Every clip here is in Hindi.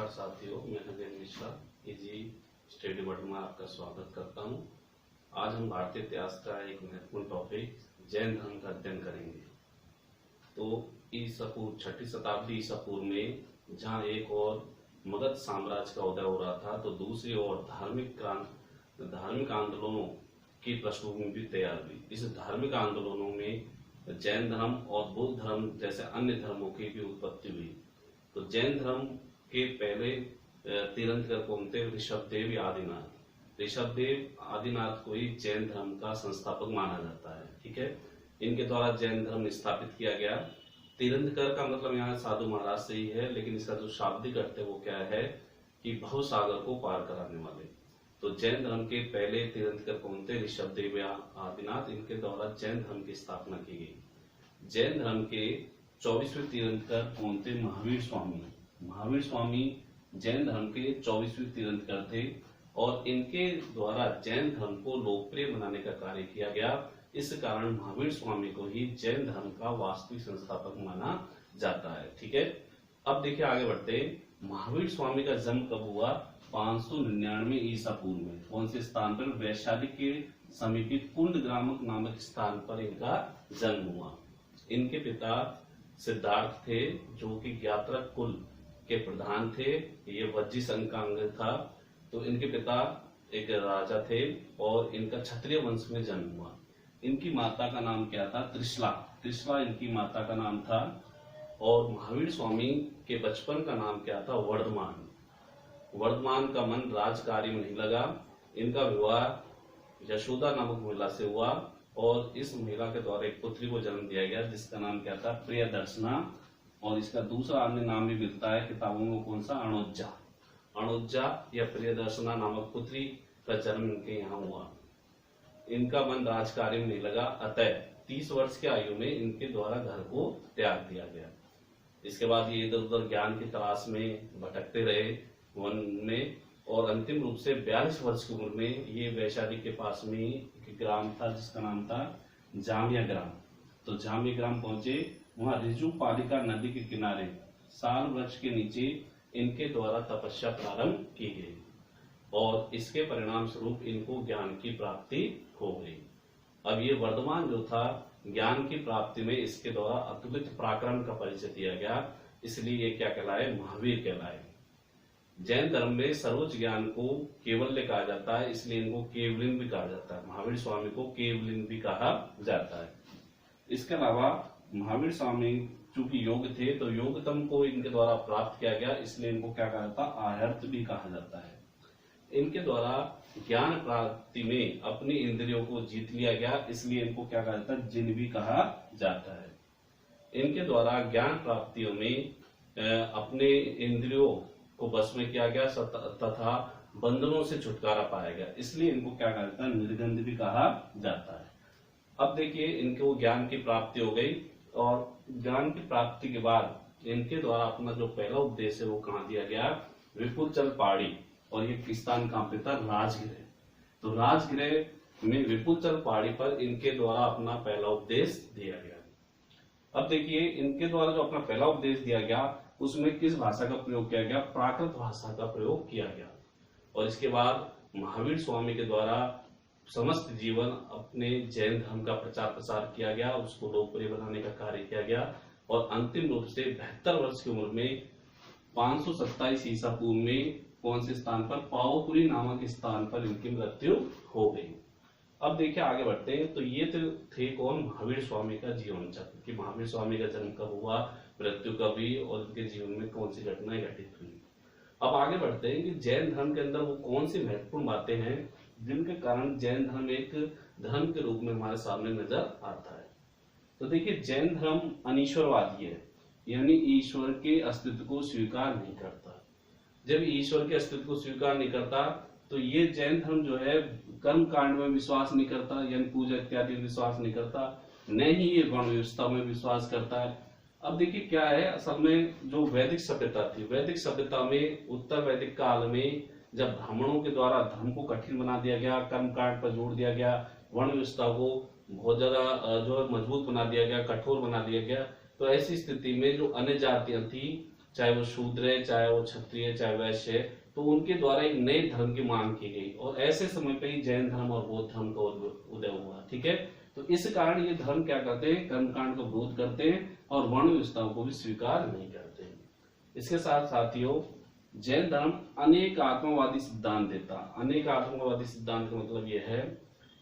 नमस्कार साथियों, मैं नवीन मिश्रा इजी स्टडी वर्ल्ड में आपका स्वागत करता हूं। आज हम भारतीय इतिहास का एक महत्वपूर्ण टॉपिक जैन धर्म का अध्ययन करेंगे। तो ईसा पूर्व 6वीं शताब्दी ईसा पूर्व में जहां एक और मगध साम्राज्य का उदय हो रहा था, तो दूसरी ओर धार्मिक आंदोलनों की पृष्ठभूमि भी तैयार हुई। इस धार्मिक आंदोलनों में जैन धर्म और बुद्ध धर्म जैसे अन्य धर्मों की भी उत्पत्ति हुई। तो जैन धर्म के पहले तीर्थंकर कौन थे? ऋषभदेव या आदिनाथ। ऋषभदेव आदिनाथ को ही जैन धर्म का संस्थापक माना जाता है। ठीक है, इनके द्वारा जैन धर्म स्थापित किया गया। तीर्थंकर का मतलब यहाँ साधु महाराज से ही है, लेकिन इसका जो शाब्दिक अर्थ है वो क्या है कि भव सागर को पार कराने वाले। तो जैन धर्म के पहले तीर्थंकर कौन थे? ऋषभदेव या आदिनाथ। इनके द्वारा जैन धर्म की स्थापना की गई। जैन धर्म के 24वें तीर्थंकर कौन थे? महावीर स्वामी। महावीर स्वामी जैन धर्म के 24वें तीर्थंकर थे और इनके द्वारा जैन धर्म को लोकप्रिय बनाने का कार्य किया गया। इस कारण महावीर स्वामी को ही जैन धर्म का वास्तविक संस्थापक माना जाता है। ठीक है, अब देखिए आगे बढ़ते हैं। महावीर स्वामी का जन्म कब हुआ? 599 ईसा पूर्व में। कौन से स्थान पर? वैशाली के समीपित कुंडग्राम नामक स्थान पर इनका जन्म हुआ। इनके पिता सिद्धार्थ थे, जो कि यात्रक कुल के प्रधान थे। ये वज्जी संघ का अंग था। तो इनके पिता एक राजा थे और इनका क्षत्रिय वंश में जन्म हुआ। इनकी माता का नाम क्या था? त्रिशला। त्रिशला इनकी माता का नाम था। और महावीर स्वामी के बचपन का नाम क्या था? वर्धमान। वर्धमान का मन राजकार्य में नहीं लगा। इनका विवाह यशोदा नामक महिला से हुआ और इस महिला के द्वारा एक पुत्री को जन्म दिया गया, जिसका नाम क्या था? प्रियदर्शना। और इसका दूसरा अन्य नाम भी मिलता है किताबों में, कौन सा? अणुज्जा। अणुज्जा या प्रियदर्शना नामक पुत्री का जन्म इनके यहाँ हुआ। इनका मन राजकार्य में नहीं लगा, अतः 30 वर्ष की आयु में इनके द्वारा घर को त्याग दिया गया। इसके बाद ये इधर उधर ज्ञान की तलाश में भटकते रहे वन में, और अंतिम रूप से 42 वर्ष की उम्र में ये वैशाली के पास में एक ग्राम था जिसका नाम था जामिया ग्राम। तो जामिया ग्राम पहुंचे। वहां रिजु पालिका नदी के किनारे साल वृक्ष के नीचे इनके द्वारा तपस्या प्रारंभ की गई और इसके परिणाम स्वरूप इनको ज्ञान की प्राप्ति हो गई। अब ये वर्धमान जो था, ज्ञान की प्राप्ति में इसके द्वारा अद्भुत पराक्रम का परिचय दिया गया, इसलिए ये क्या कहलाए? महावीर कहलाए। जैन धर्म में सर्वोच्च ज्ञान को केवल्य कहा जाता है, इसलिए इनको केवलिन भी कहा जाता है। महावीर स्वामी को केवलिन भी कहा जाता है। इसके अलावा महावीर स्वामी चूंकि योग थे, तो योगतम को इनके द्वारा प्राप्त किया गया, इसलिए इनको क्या कहा जाता है? आर्यत भी कहा जाता है। इनके द्वारा ज्ञान प्राप्ति में अपनी इंद्रियों को जीत लिया गया, इसलिए इनको क्या कहा जाता है? जिन भी कहा जाता है। इनके द्वारा ज्ञान प्राप्तियों में अपने इंद्रियों को बस में किया गया तथा बंधनों से छुटकारा पाया गया, इसलिए इनको क्या कहा जाता है? निर्गंध भी कहा जाता है। अब देखिए, इनको ज्ञान की प्राप्ति हो गई और ज्ञान की प्राप्ति के बाद इनके द्वारा अपना जो पहला उपदेश है वो कहाँ दिया गया? विपुलचल पहाड़ी। और ये किस स्थान कहाँ पे था? राजगृह। तो राजगृह में विपुलचल पहाड़ी पर इनके द्वारा अपना पहला उपदेश दिया गया। अब देखिए, इनके द्वारा जो अपना पहला उपदेश दिया गया उसमें किस भाषा का प्रयोग किया गया? प्राकृत भाषा का प्रयोग किया गया। और इसके बाद महावीर स्वामी के द्वारा समस्त जीवन अपने जैन धर्म का प्रचार प्रसार किया गया, उसको लोकप्रिय बनाने का कार्य किया गया और अंतिम रूप से 72 वर्ष की उम्र में 527 ईसा पूर्व में कौन से स्थान पर? पावपुरी नामक स्थान पर इनकी मृत्यु हो गई। अब देखिए आगे बढ़ते हैं। तो ये थे कौन? महावीर स्वामी का जीवन चक्र, कि महावीर स्वामी का जन्म कब हुआ, मृत्यु कब हुई और उनके जीवन में कौन सी घटनाएं घटित हुई। अब आगे बढ़ते हैं कि जैन धर्म के अंदर वो कौन सी महत्वपूर्ण बातें हैं जिनके कारण जैन धर्म एक धर्म के रूप में हमारे सामने नजर आता है। तो देखिए, जैन धर्म अनीश्वरवादी है, यानी ईश्वर के अस्तित्व को स्वीकार नहीं करता। जब ईश्वर के अस्तित्व को स्वीकार नहीं करता तो ये जैन धर्म जो है कर्म कांड में विश्वास नहीं करता, यानी पूजा इत्यादि में विश्वास नहीं करता, न ही ये वर्ण व्यवस्था में विश्वास करता है। अब देखिए क्या है, असल में जो वैदिक सभ्यता थी, वैदिक सभ्यता में उत्तर वैदिक काल में जब ब्राह्मणों के द्वारा धर्म को कठिन बना दिया गया, कर्म कांड पर जोर दिया गया, वर्ण व्यवस्था को बहुत ज्यादा जो है मजबूत बना दिया गया, कठोर बना दिया गया, तो ऐसी स्थिति में जो अन्य जातियां थी चाहे वो शूद्र है, चाहे वो क्षत्रिय, चाहे वैश्य है, तो उनके द्वारा एक नए धर्म की मांग की गई और ऐसे समय पे ही जैन धर्म और बौद्ध धर्म का उदय हुआ। ठीक है, तो इस कारण ये धर्म क्या करते हैं, कर्मकांड का विरोध करते हैं और वर्ण व्यवस्थाओं को भी स्वीकार नहीं करते हैं। इसके साथ साथियों, जैन धर्म अनेक आत्मवादी सिद्धांत देता। अनेक आत्मवादी सिद्धांत का मतलब यह है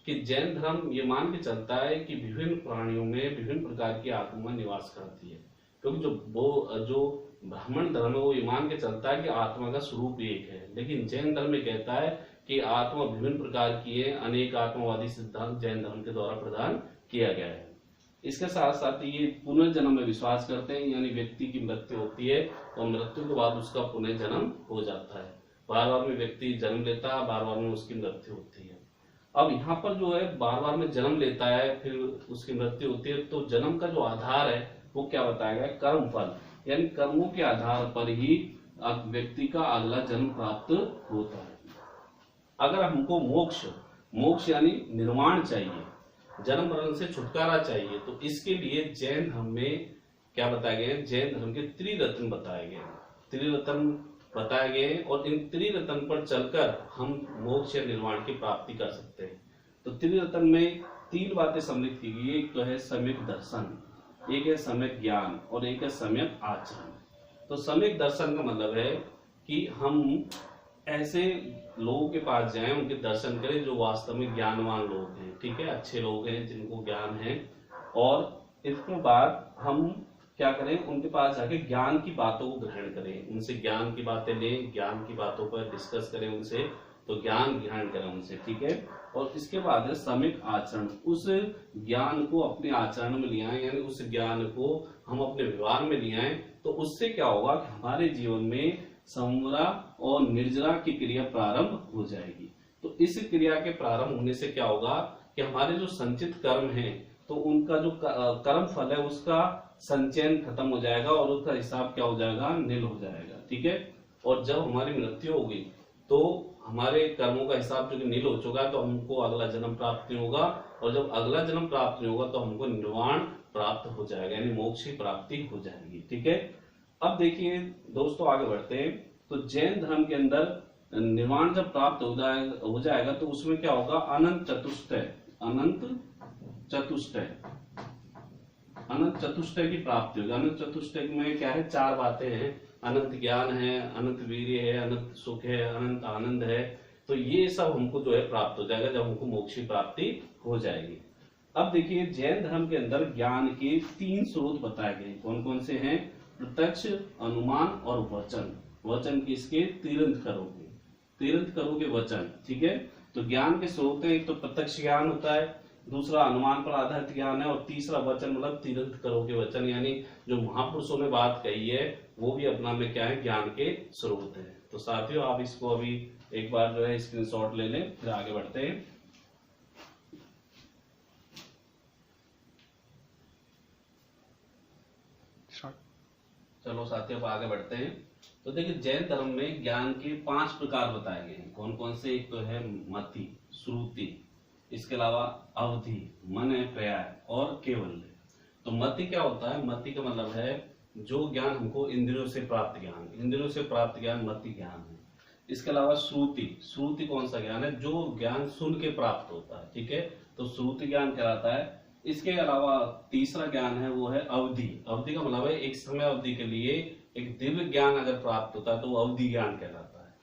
कि जैन धर्म ये मान के चलता है कि विभिन्न प्राणियों में विभिन्न प्रकार की आत्मा निवास करती है, क्योंकि जो ब्राह्मण धर्म है वो ये मान के चलता है कि आत्मा का स्वरूप एक है, लेकिन जैन धर्म में कहता है कि आत्मा विभिन्न प्रकार की है। अनेक आत्मवादी सिद्धांत जैन धर्म के द्वारा प्रदान किया गया है। इसके साथ साथ ये पुनर्जन्म में विश्वास करते हैं, यानी व्यक्ति की मृत्यु होती है और मृत्यु के बाद उसका पुनर्जन्म हो जाता है। बार बार में व्यक्ति जन्म लेता है, बार बार में उसकी मृत्यु होती है। अब यहाँ पर जो है बार बार में जन्म लेता है, फिर उसकी मृत्यु होती है, तो जन्म का जो आधार है वो क्या बताया गया, कर्म फल, यानी कर्मों के आधार पर ही व्यक्ति का अगला जन्म प्राप्त होता है। अगर हमको मोक्ष यानी निर्वाण चाहिए, जन्म मरण से छुटकारा चाहिए, तो इसके लिए जैन धर्म में क्या बताया गया है, जैन धर्म के त्रिरत्न बताए गए हैं। त्रिरत्न बताए गए हैं और इन त्रिरत्न पर चलकर हम मोक्ष या निर्वाण की प्राप्ति कर सकते हैं। तो त्रिरत्न में 3 बातें सम्मिलित की गई है। एक तो है सम्यक दर्शन, एक है सम्यक ज्ञान और एक है सम्यक आचरण। तो सम्यक दर्शन का मतलब है कि हम ऐसे लोगों के पास जाएं, उनके दर्शन करें जो वास्तव में ज्ञानवान लोग हैं, ठीक है, अच्छे लोग हैं जिनको ज्ञान है, और इसके बाद हम क्या करें, उनके पास जाके ज्ञान की बातों को ग्रहण करें, उनसे ज्ञान की बातें लें, ज्ञान की बातों पर डिस्कस करें उनसे, तो ज्ञान ग्रहण करें उनसे, ठीक है। और इसके बाद है सम्यक आचरण, उस ज्ञान को अपने आचरण में ले आए, यानी उस ज्ञान को हम अपने व्यवहार में ले आए, तो उससे क्या होगा कि हमारे जीवन में संवरा और निर्जरा की क्रिया प्रारंभ हो जाएगी। तो इस क्रिया के प्रारंभ होने से क्या होगा कि हमारे जो संचित कर्म हैं, तो उनका जो कर्म फल है उसका संचयन खत्म हो जाएगा और उसका हिसाब क्या हो जाएगा, नील हो जाएगा, ठीक है। और जब हमारी मृत्यु होगी तो हमारे कर्मों का हिसाब जो नील हो चुका है, तो हमको अगला जन्म प्राप्त नहीं होगा, और जब अगला जन्म प्राप्त नहीं होगा तो हमको निर्वाण प्राप्त हो जाएगा, यानी मोक्ष की प्राप्ति हो जाएगी, ठीक है। अब देखिए दोस्तों, आगे बढ़ते हैं। तो जैन धर्म के अंदर निर्वाण जब प्राप्त हो जाएगा तो उसमें क्या होगा, अनंत चतुष्टय की प्राप्ति होगी। अनंत चतुष्टय में क्या है, 4 बातें हैं, अनंत ज्ञान है, अनंत वीर्य है, अनंत सुख है, अनंत आनंद है। तो ये सब हमको जो है प्राप्त हो जाएगा जब हमको मोक्ष की प्राप्ति हो जाएगी। अब देखिए, जैन धर्म के अंदर ज्ञान के 3 स्रोत बताए गए। कौन कौन से हैं, प्रत्यक्ष, अनुमान और वचन। वचन किसके, तीर्थ करोगे वचन, ठीक है। तो ज्ञान के स्रोत है, एक तो प्रत्यक्ष ज्ञान होता है, दूसरा अनुमान पर आधारित ज्ञान है, और तीसरा वचन मतलब तीर्थ करोगे वचन, यानी जो महापुरुषों ने बात कही है वो भी अपना में क्या है, ज्ञान के स्रोत है। तो साथियों, आप इसको अभी एक बार जो है स्क्रीनशॉट ले लें, फिर आगे बढ़ते हैं। चलो साथियों, अब आगे बढ़ते हैं। तो देखिए, जैन धर्म में ज्ञान के 5 प्रकार बताए गए हैं। कौन कौन से, एक तो है मति, श्रुति, इसके अलावा अवधि, मन, पर्याय और केवल्य। तो मति क्या होता है, मति का मतलब है जो ज्ञान हमको इंद्रियों से प्राप्त ज्ञान मति ज्ञान है। इसके अलावा श्रुति कौन सा ज्ञान है, जो ज्ञान सुन के प्राप्त होता है, ठीक है, तो श्रुति ज्ञान कहलाता है। इसके अलावा तीसरा ज्ञान है वो है अवधि का मतलब है एक समय अवधि के लिए एक दिव्य ज्ञान अगर प्राप्त होता है तो वो अवधि ज्ञान कहलाता है।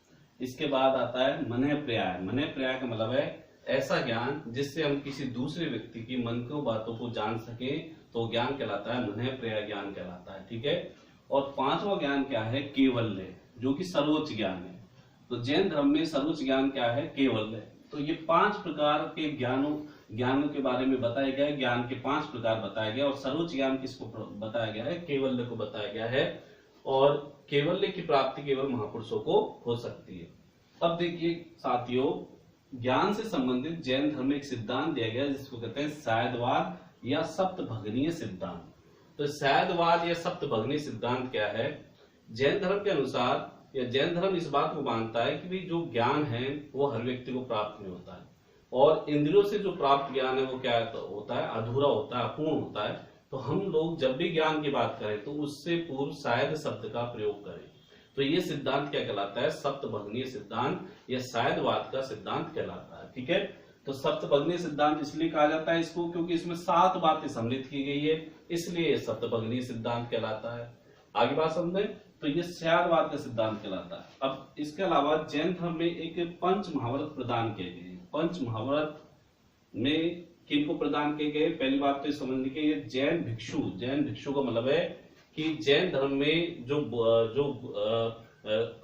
इसके बाद आता है मन पर्याय का मतलब है ऐसा ज्ञान जिससे हम किसी दूसरे व्यक्ति की मन की बातों को जान सके, तो ज्ञान कहलाता है मन पर्याय ज्ञान कहलाता है, ठीक है। और 5वां ज्ञान क्या है, केवल्य, जो कि सर्वोच्च ज्ञान है। तो जैन धर्म में सर्वोच्च ज्ञान क्या है, केवल्य। तो ये 5 प्रकार के ज्ञानों के बारे में बताया गया है, ज्ञान के 5 प्रकार बताए गए, और सर्वोच्च ज्ञान किसको बताया गया है, केवल्य को बताया गया है। और केवल्य की प्राप्ति केवल महापुरुषों को हो सकती है। अब देखिए साथियों, ज्ञान से संबंधित जैन धर्म में एक सिद्धांत दिया गया जिसको कहते हैं शायदवाद या सप्तभगनीय सिद्धांत। तो शायदवाद या सप्तभगनीय सिद्धांत क्या है, जैन धर्म के अनुसार या जैन धर्म इस बात को मानता है कि भी जो ज्ञान है वो हर व्यक्ति को प्राप्त नहीं होता है, और इंद्रियों से जो प्राप्त ज्ञान है वो क्या होता है, अधूरा होता है, अपूर्ण होता है। तो हम लोग जब भी ज्ञान की बात करें तो उससे पूर्व शायद शब्द का प्रयोग करें। तो ये सिद्धांत क्या कहलाता है? सप्तभग्नीय सिद्धांत या शायदवाद का सिद्धांत कहलाता है। ठीक है, तो सप्तभग्नीय सिद्धांत इसलिए कहा जाता है इसको क्योंकि इसमें 7 बातें सम्मिलित की गई है, इसलिए सप्तभग्नीय सिद्धांत कहलाता है। आगे बात समझे, तो ये शायदवाद का सिद्धांत कहलाता है। अब इसके अलावा जैन धर्म में एक पंच महाव्रत प्रदान किए गए। पंच महाव्रत में किनको प्रदान किए गए? पहली बात तो समझने के, ये जैन भिक्षु का मतलब है कि जैन धर्म में जो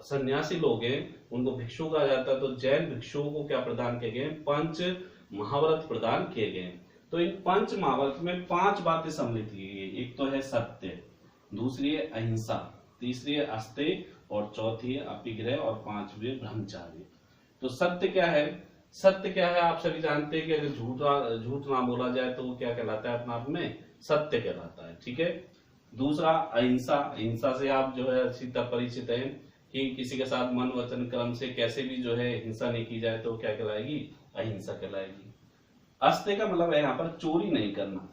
सन्यासी लोग हैं उनको भिक्षु कहा जाता है। तो जैन भिक्षुओं को क्या प्रदान किए गए? पंच महाव्रत प्रदान किए गए। तो इन पंच महाव्रत में 5 बातें सम्मिलित की गई। एक तो है सत्य, दूसरी है अहिंसा, तीसरी है अस्तेय और चौथी है अपिग्रह और 5वीं ब्रह्मचार्य। तो सत्य क्या है? सत्य क्या है आप सभी जानते हैं कि अगर झूठ ना बोला जाए तो वो क्या कहलाता है? अपने आप में सत्य कहलाता है। ठीक है, दूसरा अहिंसा। अहिंसा से आप जो है अच्छी तरह परिचित हैं कि किसी के साथ मन वचन कर्म से कैसे भी जो है हिंसा नहीं की जाए तो क्या कहलाएगी? अहिंसा कहलाएगी। अस्तेय का मतलब है यहाँ पर चोरी नहीं करना।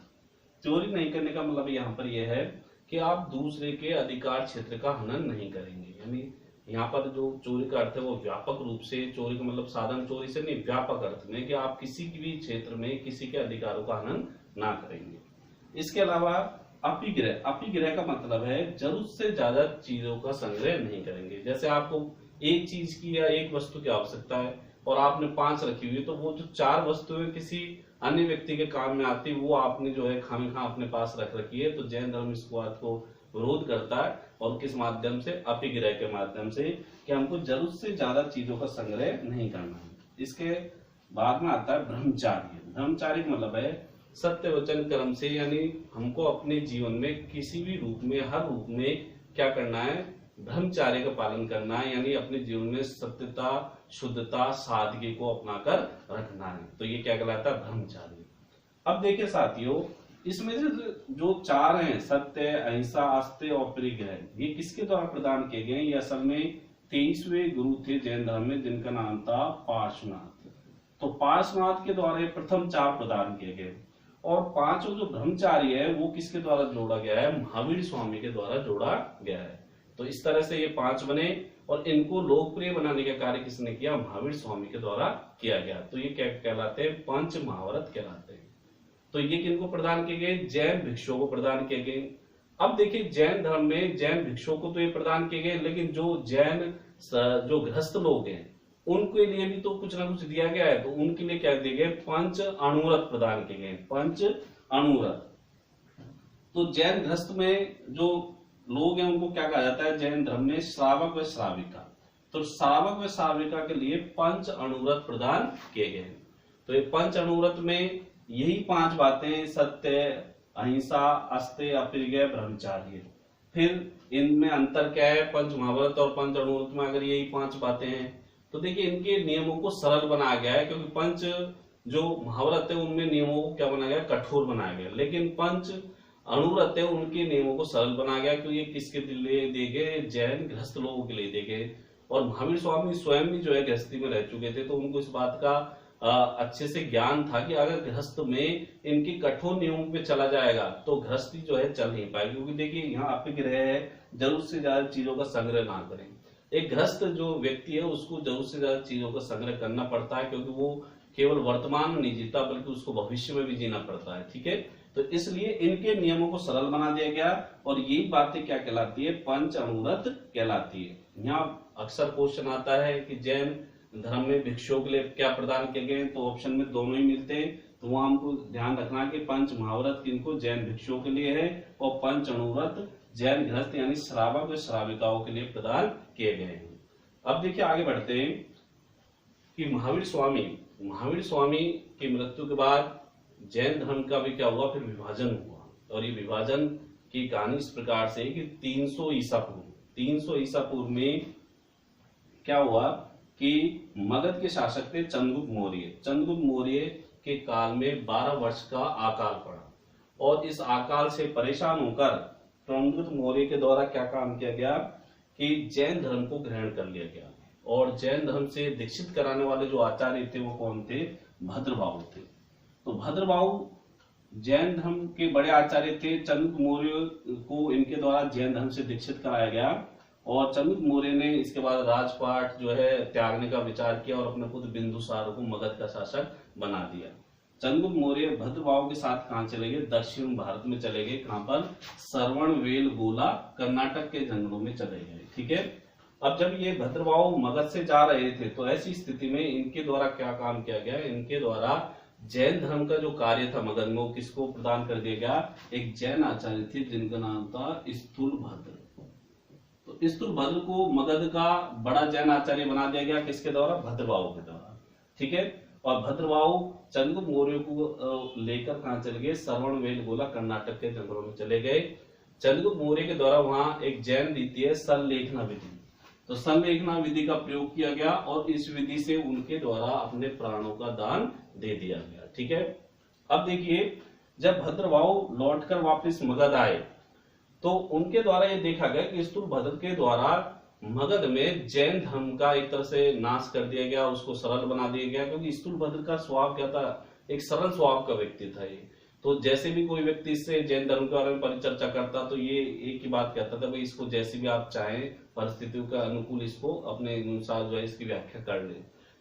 चोरी नहीं करने का मतलब यहाँ पर यह है कि आप दूसरे के अधिकार क्षेत्र का हनन नहीं करेंगे। यानी यहाँ पर जो चोरी का अर्थ है वो व्यापक रूप से, चोरी का मतलब साधन चोरी से नहीं, व्यापक अर्थ में कि आप किसी भी क्षेत्र में किसी के अधिकारों का हनन ना करेंगे। इसके अलावा अपिग्रह का मतलब है जरूरत से ज्यादा चीजों का संग्रह नहीं करेंगे। जैसे आपको एक चीज की या एक वस्तु की आवश्यकता है और आपने 5 रखी हुई है, तो वो जो 4 वस्तुएं किसी अन्य व्यक्ति के काम में आती वो आपने जो है खामखा अपने पास रख रखी है। तो जैन धर्म इस बात को विरोध करता है और किस माध्यम से? अपिग्रह के माध्यम से, कि हमको जरूरत से ज्यादा चीजों का संग्रह नहीं करना है। इसके बाद में आता है ब्रह्मचार्य। ब्रह्मचार्य का मतलब है सत्य वचन कर्म से, यानी हमको अपने जीवन में किसी भी रूप में, हर रूप में क्या करना है? ब्रह्मचार्य का पालन करना है, यानी अपने जीवन में सत्यता, शुद्धता, सादगी को अपनाकर रखना है। तो ये क्या कहलाता है? ब्रह्मचार्य। अब देखिए साथियों, इसमें जो 4 हैं, सत्य, अहिंसा, अस्तेय और परिग्रह, ये किसके द्वारा प्रदान किए गए? ये असल में 23वें गुरु थे जैन धर्म में, जिनका नाम था पार्श्वनाथ। तो पार्श्वनाथ के द्वारा प्रथम 4 प्रदान किए गए और 5 जो ब्रह्मचार्य है वो किसके द्वारा जोड़ा गया है? महावीर स्वामी के द्वारा जोड़ा गया है। तो इस तरह से ये 5 बने और इनको लोकप्रिय बनाने का कार्य किसने किया? महावीर स्वामी के द्वारा किया गया। तो ये क्या कहलाते हैं? पंच महाव्रत कहलाते हैं। तो ये किनको प्रदान किए गए? जैन भिक्षुओं को प्रदान किए गए। अब देखिए जैन धर्म में जैन भिक्षुओं को तो ये प्रदान किए गए, लेकिन जो जैन जो गृहस्थ लोग हैं उनके लिए भी तो कुछ ना कुछ दिया गया है। तो उनके लिए क्या दिए गए? पंच अणुव्रत प्रदान किए गए। पंच अणुव्रत। तो जैन गृहस्थ में जो लोग हैं उनको क्या कहा जाता है जैन धर्म में? श्रावक व श्राविका। तो श्रावक व श्राविका के लिए पंच अणुव्रत प्रदान किए गए। तो ये पंच अणुव्रत में यही 5 बातें, सत्य, अहिंसा, अस्तेय, अपिग्रह, ब्रह्मचार्य। फिर इनमें अंतर क्या है? पंच महाव्रत और पंच अणुव्रत में अगर यही 5 बातें हैं तो देखिए इनके नियमों को सरल बनाया गया है, क्योंकि पंच जो महाव्रत है उनमें नियमों को क्या बनाया गया? कठोर बनाया गया। लेकिन पंच अणुव्रत है उनके नियमों को सरल बनाया गया, क्योंकि ये किसके लिए दिए गए? जैन गृहस्थ लोगों के लिए दिए गए। और महावीर स्वामी स्वयं भी जो है गृहस्थी में रह चुके थे, तो उनको इस बात का अच्छे से ज्ञान था कि अगर गृहस्थ में इनके कठोर नियमों पे चला जाएगा तो गृहस्थी जो है चल नहीं पाएगी। क्योंकि देखिए यहाँ अपिग्रह है, जरूरत से ज्यादा चीजों का संग्रह ना करें। एक गृहस्थ जो व्यक्ति है उसको जरूरत से ज्यादा चीजों का संग्रह करना पड़ता है, क्योंकि वो केवल वर्तमान में नहीं जीता बल्कि उसको भविष्य में भी जीना पड़ता है। ठीक है, तो इसलिए इनके नियमों को सरल बना दिया गया और यही बातें क्या कहलाती है? पंच अणुव्रत कहलाती है। यहाँ अक्सर क्वेश्चन आता है कि जैन धर्म में भिक्षुओं के लिए क्या प्रदान किए गए? तो ऑप्शन में दोनों ही मिलते हैं। तो वहां हमको ध्यान रखना कि पंच महाव्रत किनको? जैन भिक्षुओं के लिए है और पंच अणुव्रत जैन गृहस्थ यानी श्रावक व श्राविकाओं के लिए प्रदान किए गए हैं। अब देखिए आगे बढ़ते हैं कि महावीर स्वामी की मृत्यु के बाद जैन धर्म का भी क्या हुआ? फिर विभाजन हुआ। और ये विभाजन की कहानी इस प्रकार से कि 300 ईसा पूर्व में क्या हुआ कि मगध के शासक थे चंद्रगुप्त मौर्य के काल में 12 वर्ष का अकाल पड़ा और इस अकाल से परेशान होकर चंद्रगुप्त मौर्य के द्वारा क्या काम किया गया कि जैन धर्म को ग्रहण कर लिया गया। और जैन धर्म से दीक्षित कराने वाले जो आचार्य थे वो कौन थे? भद्रबाहु थे। तो भद्रबाहु जैन धर्म के बड़े आचार्य थे चंद्रगुप्त मौर्य को इनके द्वारा जैन धर्म से दीक्षित कराया गया और चंद्रगुप्त मौर्य ने इसके बाद राजपाट जो है त्यागने का विचार किया और अपने खुद बिंदुसार को मगध का शासक बना दिया। चंद्रगुप्त मौर्य भद्रवाह के साथ कहां चले गए? दक्षिण भारत में चले गए। कहां पर? श्रवणबेलगोला कर्नाटक के जंगलों में चले गए। ठीक है। अब जब ये भद्रवाह मगध से जा रहे थे तो ऐसी स्थिति में इनके द्वारा क्या काम किया गया? इनके द्वारा जैन धर्म का जो कार्य था मगध में वो किसको प्रदान कर दिया गया? एक जैन आचार्य थे जिनका नाम था स्थूलभद्र। तो स्थूलभद्र को मगध का बड़ा जैन आचार्य बना दिया गया। किसके द्वारा? भद्रवाह के द्वारा। ठीक है। और भद्रवाह चंद्रगुप्त मौर्य को लेकर कहां चले गए? श्रवणबेलगोला कर्नाटक के जंगलों में चले गए। चंद्रगुप्त मौर्य के द्वारा वहां एक जैन रीति है सल्लेखना विधि। तो सल्लेखना विधि का प्रयोग किया गया और इस विधि से उनके द्वारा अपने प्राणों का दान दे दिया गया। ठीक है। अब देखिए जब भद्रवाह लौटकर वापस मगध आए तो उनके द्वारा ये देखा गया कि स्थूलभद्र के द्वारा मगध में जैन धर्म का एक तरह से नाश कर दिया गया, उसको सरल बना दिया गया, क्योंकि स्थूलभद्र का स्वभाव क्या था? एक सरल स्वभाव का व्यक्ति था ये। तो जैसे भी कोई व्यक्ति इससे जैन धर्म के बारे में परिचर्चा करता तो ये एक ही बात कहता था, भाई इसको जैसे भी आप चाहें परिस्थितियों के अनुकूल इसको अपने अनुसार जो है इसकी व्याख्या कर ले।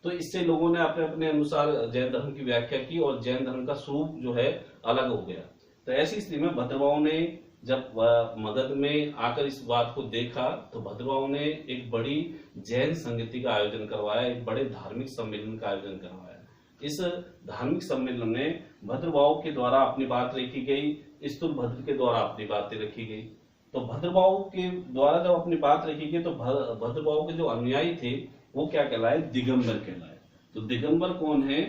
तो इससे लोगों ने अपने अपने अनुसार जैन धर्म की व्याख्या की और जैन धर्म का स्वरूप जो है अलग हो गया। तो ऐसी स्थिति में भद्रवाह ने जब मगध में आकर इस बात को देखा तो भद्रवाह ने एक बड़ी जैन संगति का आयोजन करवाया, एक बड़े धार्मिक सम्मेलन का आयोजन करवाया। इस धार्मिक सम्मेलन में भद्रवाह के द्वारा अपनी बात रखी गई, स्थूलभद्र के द्वारा अपनी बातें रखी गई। तो भद्रवाह के द्वारा जब अपनी बात रखी गई तो भद्रवाह के जो अनुयायी थे वो क्या कहलाए? दिगंबर कहलाए। तो दिगंबर कौन है?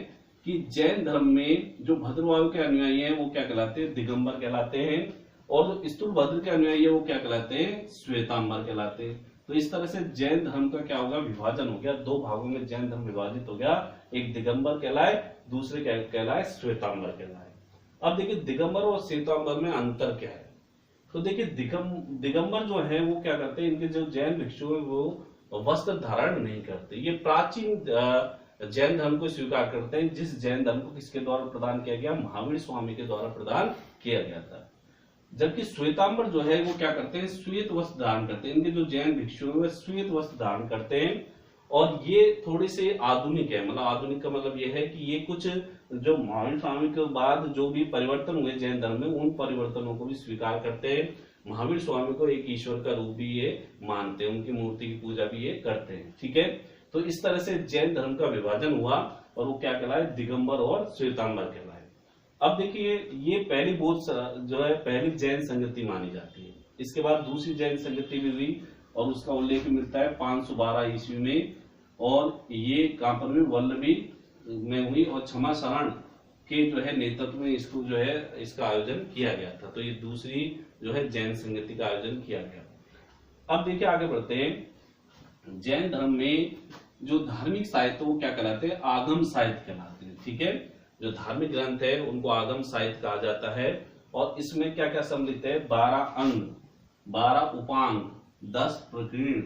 कि जैन धर्म में जो भद्रवाह के अनुयायी हैं वो क्या कहलाते हैं? दिगंबर कहलाते हैं। और जो स्थूलभद्र के अनुयायी है वो क्या कहलाते हैं? श्वेतांबर कहलाते हैं। तो इस तरह से जैन धर्म का क्या होगा? विभाजन हो गया। दो भागों में जैन धर्म विभाजित हो गया। एक दिगंबर कहलाए, दूसरे कहलाए श्वेतांबर कहलाए। अब देखिए दिगंबर और श्वेतांबर में अंतर क्या है? तो देखिए दिगंबर जो है वो क्या करते हैं? इनके जो जैन भिक्षु है वो वस्त्र धारण नहीं करते। ये प्राचीन जैन धर्म को स्वीकार करते हैं, जिस जैन धर्म को किसके द्वारा प्रदान किया गया? महावीर स्वामी के द्वारा प्रदान किया गया था। जबकि श्वेतांबर जो है वो क्या करते हैं? श्वेत वस्त्र धारण करते हैं। इनके जो जैन भिक्षु हैं श्वेत वस्त्र धारण करते हैं और ये थोड़े से आधुनिक है। मतलब आधुनिक का मतलब ये है कि ये कुछ जो महावीर स्वामी के बाद जो भी परिवर्तन हुए जैन धर्म में उन परिवर्तनों को भी स्वीकार करते हैं। महावीर स्वामी को एक ईश्वर का रूप भी ये मानते हैं, उनकी मूर्ति की पूजा भी ये करते हैं। ठीक है। तो इस तरह से जैन धर्म का विभाजन हुआ और वो क्या कहलाए? दिगंबर और श्वेतांबर कहलाए। अब देखिए ये पहली बौद्ध जो है पहली जैन संगति मानी जाती है। इसके बाद दूसरी जैन संगति भी हुई और उसका उल्लेख मिलता है 512 ईस्वी में और ये कहां पर हुई? वल्लभी में हुई और क्षमा शरण के जो है नेतृत्व में इसको जो है इसका आयोजन किया गया था। तो ये दूसरी जो है जैन संगति का आयोजन किया गया। अब देखिए आगे बढ़ते हैं। जैन धर्म में जो धार्मिक साहित्य वो क्या कहलाते हैं? आगम साहित्य कहलाते हैं। ठीक है। जो धार्मिक ग्रंथ है उनको आगम साहित्य कहा जाता है और इसमें क्या क्या सम्मिलित है? 12 अंग, 12 उपांग, 10 प्रकीर्ण,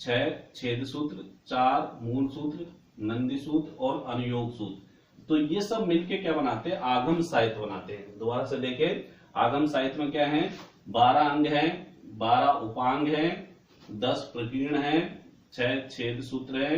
6 छेद सूत्र, 4 मूल सूत्र, नंदी सूत्र और अनुयोग सूत्र। तो ये सब मिलके क्या बनाते हैं? आगम साहित्य बनाते हैं। दोबारा से देखें, आगम साहित्य में क्या है? 12 अंग है, 12 उपांग है, 10 प्रकीर्ण है, 6 छेद सूत्र है,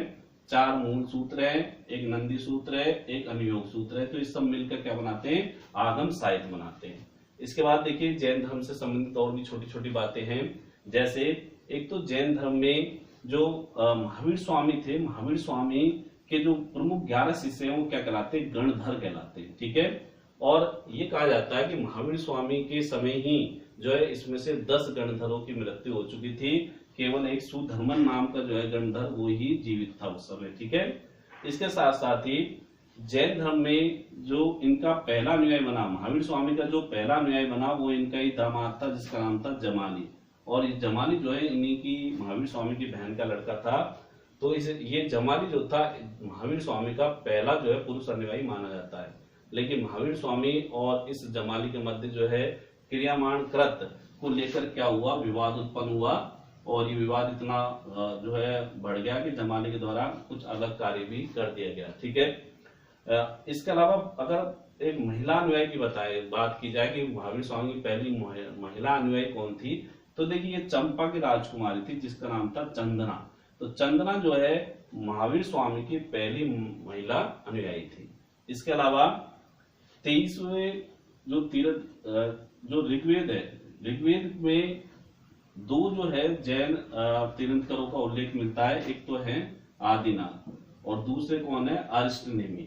4 मूल सूत्र है, एक नंदी सूत्र है, एक अनुयोग सूत्र है। तो इस सब मिलकर क्या बनाते हैं? आगम साहित्य बनाते हैं। इसके बाद देखिए जैन धर्म से संबंधित और भी छोटी छोटी बातें हैं। जैसे एक तो जैन धर्म में जो महावीर स्वामी थे, महावीर स्वामी के जो प्रमुख 11 शिष्य हैं वो क्या कहलाते हैं? गणधर कहलाते हैं। ठीक है। और ये कहा जाता है कि महावीर स्वामी के समय ही जो है इसमें से 10 गणधरों की मृत्यु हो चुकी थी। केवल एक सुधर्मन नाम का जो है गणधर वो ही जीवित था उस समय। ठीक है। इसके साथ साथ ही जैन धर्म में जो इनका पहला अनुयायी बना, महावीर स्वामी का जो पहला अनुयायी बना वो इनका ही दामाद था जिसका नाम था जमाली। और ये जमाली जो है इन्हीं की महावीर स्वामी की बहन का लड़का था। तो ये जमाली जो था महावीर स्वामी का पहला जो है पुरुष अनुयायी माना जाता है। लेकिन महावीर स्वामी और इस जमाली के मध्य जो है क्रियामाण कृत को लेकर क्या हुआ? विवाद उत्पन्न हुआ और ये विवाद इतना जो है बढ़ गया कि जमाली के द्वारा कुछ अलग कार्य भी कर दिया गया। ठीक है। इसके अलावा अगर एक महिला अनुयायी की बात की जाए कि महावीर स्वामी की पहली महिला अनुयायी कौन थी, तो देखिए ये चंपा की राजकुमारी थी जिसका नाम था चंदना। तो चंदना जो है महावीर स्वामी की पहली महिला अनुयायी थी। इसके अलावा 23वें जो जो ऋग्वेद है, ऋग्वेद में दो जो है जैन तीर्थंकरों का उल्लेख मिलता है। एक तो है आदिनाथ और दूसरे कौन है, अरिष्टनेमी।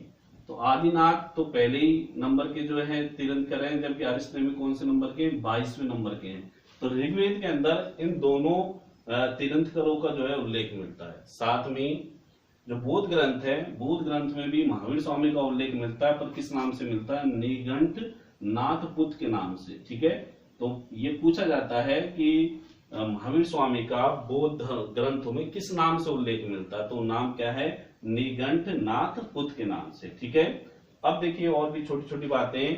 तो आदिनाथ तो पहले ही नंबर के जो है तीर्थंकर हैं, जबकि अरिष्टनेमी कौन से नंबर के, 22वें नंबर के हैं। तो ऋग्वेद के अंदर इन दोनों तीर्थंकरों का जो है उल्लेख मिलता है। साथ में जो बौद्ध ग्रंथ है, बौद्ध ग्रंथ में भी महावीर स्वामी का उल्लेख मिलता है, पर किस नाम से मिलता है, निघंट नाथपुत के नाम से। ठीक है, तो ये पूछा जाता है कि महावीर स्वामी का बौद्ध ग्रंथों में किस नाम से उल्लेख मिलता है, तो नाम क्या है, निघंट नाथपुत के नाम से। ठीक है, अब देखिए और भी छोटी छोटी बातें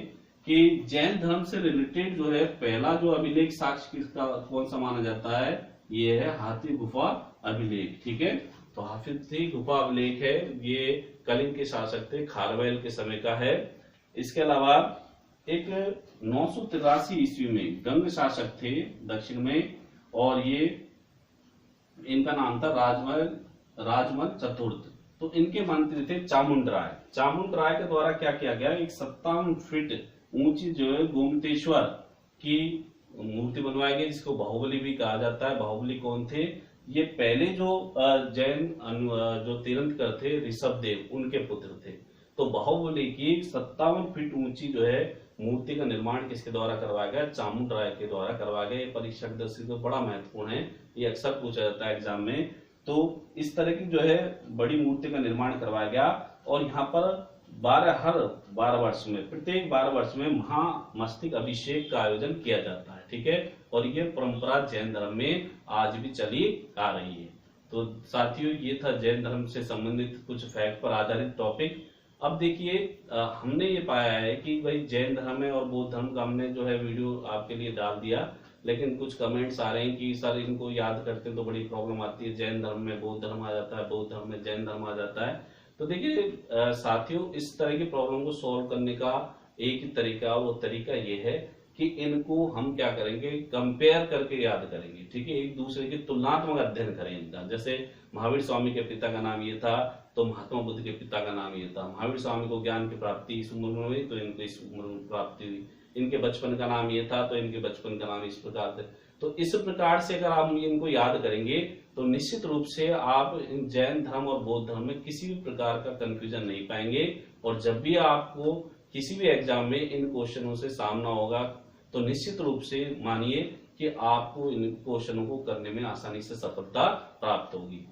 कि जैन धर्म से रिलेटेड जो है पहला जो अभिलेख साक्ष्य किसका कौन सा माना जाता है, ये है हाथी गुफा अभिलेख। ठीक है, तो हाथी गुफा अभिलेख है, ये कलिंग के शासक थे, खारवेल के समय का है। इसके अलावा एक 983 ईस्वी में गंग शासक थे दक्षिण में, और ये इनका नाम था राजमल चतुर्थ। तो इनके मंत्री थे चामुंड राय। चामुंड राय के द्वारा क्या किया गया, एक 57 फीट ऊंची जो है गोमतेश्वर की मूर्ति बनवाई गई, जिसको बाहुबली भी कहा जाता है। बाहुबली कौन थे, ये पहले जो जैन जो तीर्थंकर थे ऋषभदेव, उनके पुत्र थे। तो बाहुबली की 57 फीट ऊंची जो है मूर्ति का निर्माण किसके द्वारा करवाया गया, चामुंड राय के द्वारा करवाया गया। ये परीक्षा की दृष्टि से बड़ा महत्वपूर्ण है, ये अक्सर पूछा जाता है एग्जाम में। तो इस तरह की जो है बड़ी मूर्ति का निर्माण करवाया गया, और यहाँ पर हर 12 वर्ष में, प्रत्येक 12 वर्ष में महामस्तक अभिषेक का आयोजन किया जाता है। ठीक है, और ये परंपरा जैन धर्म में आज भी चली आ रही है। तो साथियों, ये था जैन धर्म से संबंधित कुछ फैक्ट पर आधारित टॉपिक। अब देखिए हमने ये पाया है कि भाई जैन धर्म है और बौद्ध धर्म का हमने जो है वीडियो आपके लिए डाल दिया, लेकिन कुछ कमेंट्स आ रहे हैं कि सर इनको याद करते हैं तो बड़ी प्रॉब्लम आती है, जैन धर्म में बौद्ध धर्म आ जाता है, बौद्ध धर्म में जैन धर्म आ जाता है। तो देखिए साथियों, इस तरह की प्रॉब्लम को सॉल्व करने का एक ही तरीका, वो तरीका ये है कि इनको हम क्या करेंगे, कंपेयर करके याद करेंगे। ठीक है, एक दूसरे की तुलनात्मक अध्ययन करें इनका। जैसे महावीर स्वामी के पिता का नाम ये था, तो महात्मा बुद्ध के पिता का नाम ये था। महावीर स्वामी को ज्ञान की प्राप्ति इस उम्र में हुई, तो इनको इस उम्र में प्राप्ति हुई। इनके बचपन का नाम ये था, तो इनके बचपन का नाम इस प्रकार थे। तो इस प्रकार से अगर आप इनको याद करेंगे तो निश्चित रूप से आप इन जैन धर्म और बौद्ध धर्म में किसी भी प्रकार का कंफ्यूजन नहीं पाएंगे। और जब भी आपको किसी भी एग्जाम में इन क्वेश्चनों से सामना होगा, तो निश्चित रूप से मानिए कि आपको इन क्वेश्चनों को करने में आसानी से सफलता प्राप्त होगी।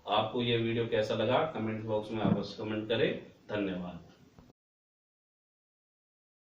आपको यह वीडियो कैसा लगा, कमेंट बॉक्स में अवश्य कमेंट करें। धन्यवाद।